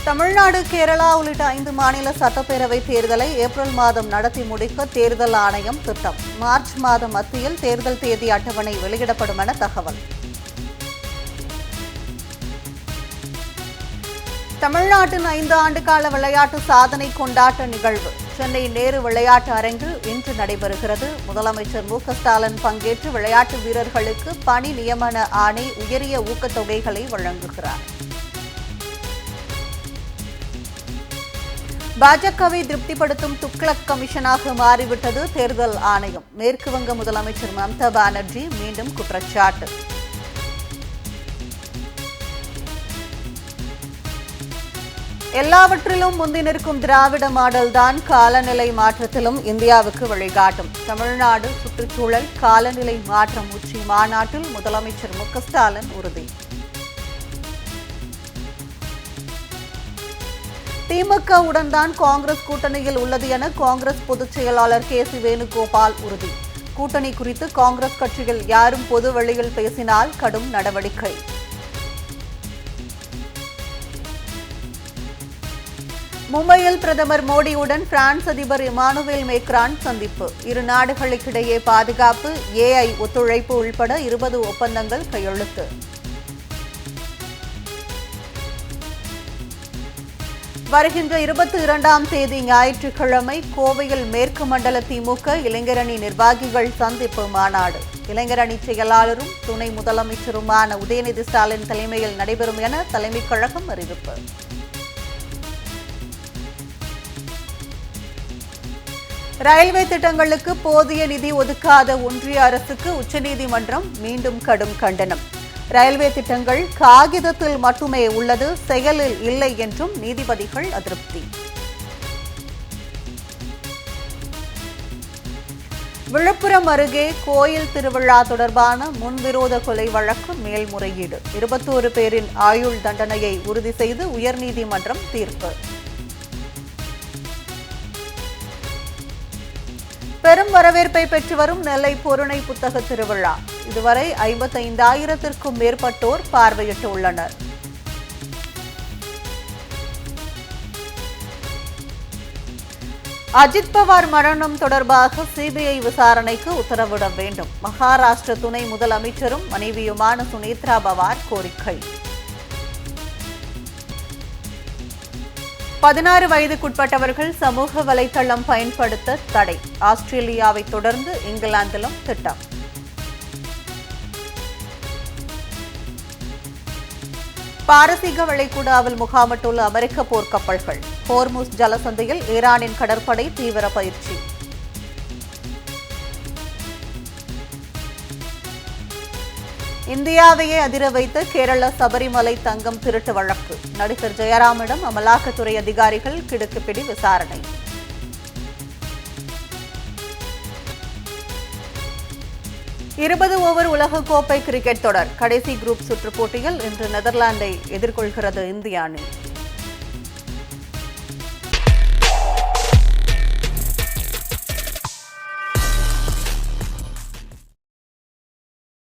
தமிழ்நாடு, கேரளா உள்ளிட்ட 5 மாநில சட்டப்பேரவை தேர்தலை ஏப்ரல் மாதம் நடத்தி முடிக்க தேர்தல் ஆணையம் திட்டம். மார்ச் மாதம் மத்தியில் தேர்தல் தேதி அட்டவணை வெளியிடப்படும் என தகவல். தமிழ்நாட்டின் 5 ஆண்டு கால விளையாட்டு சாதனை கொண்டாட்ட நிகழ்வு சென்னை நேரு விளையாட்டு அரங்கில் இன்று நடைபெறுகிறது. முதலமைச்சர் மு.க.ஸ்டாலின் பங்கேற்று விளையாட்டு வீரர்களுக்கு பணி நியமன ஆணை, உயரிய ஊக்கத்தொகைகளை வழங்குகிறார். பாஜகவை திருப்திப்படுத்தும் துக்ளக் கமிஷனாக மாறிவிட்டது தேர்தல் ஆணையம். மேற்கு வங்க முதலமைச்சர் மம்தா பானர்ஜி மீண்டும் குற்றச்சாட்டு. எல்லாவற்றிலும் முந்தி நிற்கும் திராவிட மாடல் தான் காலநிலை மாற்றத்திலும் இந்தியாவுக்கு வழிகாட்டும். தமிழ்நாடு சுற்றுச்சூழல் காலநிலை மாற்றம் உச்சி மாநாட்டில் முதலமைச்சர் மு.க.ஸ்டாலின் உறுதி. திமுகவுடன் தான் காங்கிரஸ் கூட்டணியில் உள்ளது என காங்கிரஸ் பொதுச் செயலாளர் கே.சி. வேணுகோபால் உறுதி. கூட்டணி குறித்து காங்கிரஸ் கட்சியில் யாரும் பொது வெளியில் பேசினால் கடும் நடவடிக்கை. மும்பையில் பிரதமர் மோடியுடன் பிரான்ஸ் அதிபர் இமானுவேல் மேக்ரான் சந்திப்பு. இரு நாடுகளுக்கிடையே பாதுகாப்பு, AI ஒத்துழைப்பு உள்பட 20 ஒப்பந்தங்கள் கையெழுத்து. வருகின்ற 22ஆம் தேதி ஞாயிற்றுக்கிழமை கோவையில் மேற்கு மண்டல திமுக இளைஞரணி நிர்வாகிகள் சந்திப்பு மாநாடு. இளைஞரணி செயலாளரும் துணை முதலமைச்சருமான உதயநிதி ஸ்டாலின் தலைமையில் நடைபெறும் என தலைமைக் கழகம் அறிவிப்பு. ரயில்வே திட்டங்களுக்கு போதிய நிதி ஒதுக்காத ஒன்றிய அரசுக்கு உச்சநீதிமன்றம் மீண்டும் கடும் கண்டனம். ரயில்வே திட்டங்கள் காகிதத்தில் மட்டுமே உள்ளது, செயலில் இல்லை என்றும் நீதிபதிகள் அதிருப்தி. விழுப்புரம் அருகே கோயில் திருவிழா தொடர்பான முன்விரோத கொலை வழக்கு மேல்முறையீடு. 21 பேரின் ஆயுள் தண்டனையை உறுதி செய்து உயர்நீதிமன்றம் தீர்ப்பு. பெரும் வரவேற்பை பெற்று வரும் நெல்லை பொருணை புத்தக திருவிழா. இதுவரை 55,000க்கும் மேற்பட்டோர் பார்வையிட்டு உள்ளனர். அஜித் பவார் மரணம் தொடர்பாக சிபிஐ விசாரணைக்கு உத்தரவிட வேண்டும். மகாராஷ்டிர துணை முதலமைச்சரும் மனைவியுமான சுனேத்ரா பவார் கோரிக்கை. 16 வயதுக்குட்பட்டவர்கள் சமூக வலைதளம் பயன்படுத்த தடை. ஆஸ்திரேலியாவை தொடர்ந்து இங்கிலாந்திலும் திட்டம். பாரசீக வளைகுடாவில் முகாமிட்டுள்ள அமெரிக்க போர்க்கப்பல்கள். ஹோர்முஸ் ஜலசந்தியில் ஈரானின் கடற்படை தீவிர பயிற்சி. இந்தியாவையே அதிர வைத்த கேரள சபரிமலை தங்கம் திருட்டு வழக்கு. நடிகர் ஜெயராமிடம் அமலாக்கத்துறை அதிகாரிகள் கிடுக்குப்பிடி விசாரணை. ஓவர் உலகக்கோப்பை கிரிக்கெட் தொடர் கடைசி குரூப் சுற்று போட்டியில் இன்று நெதர்லாந்தை எதிர்கொள்கிறது இந்திய அணி.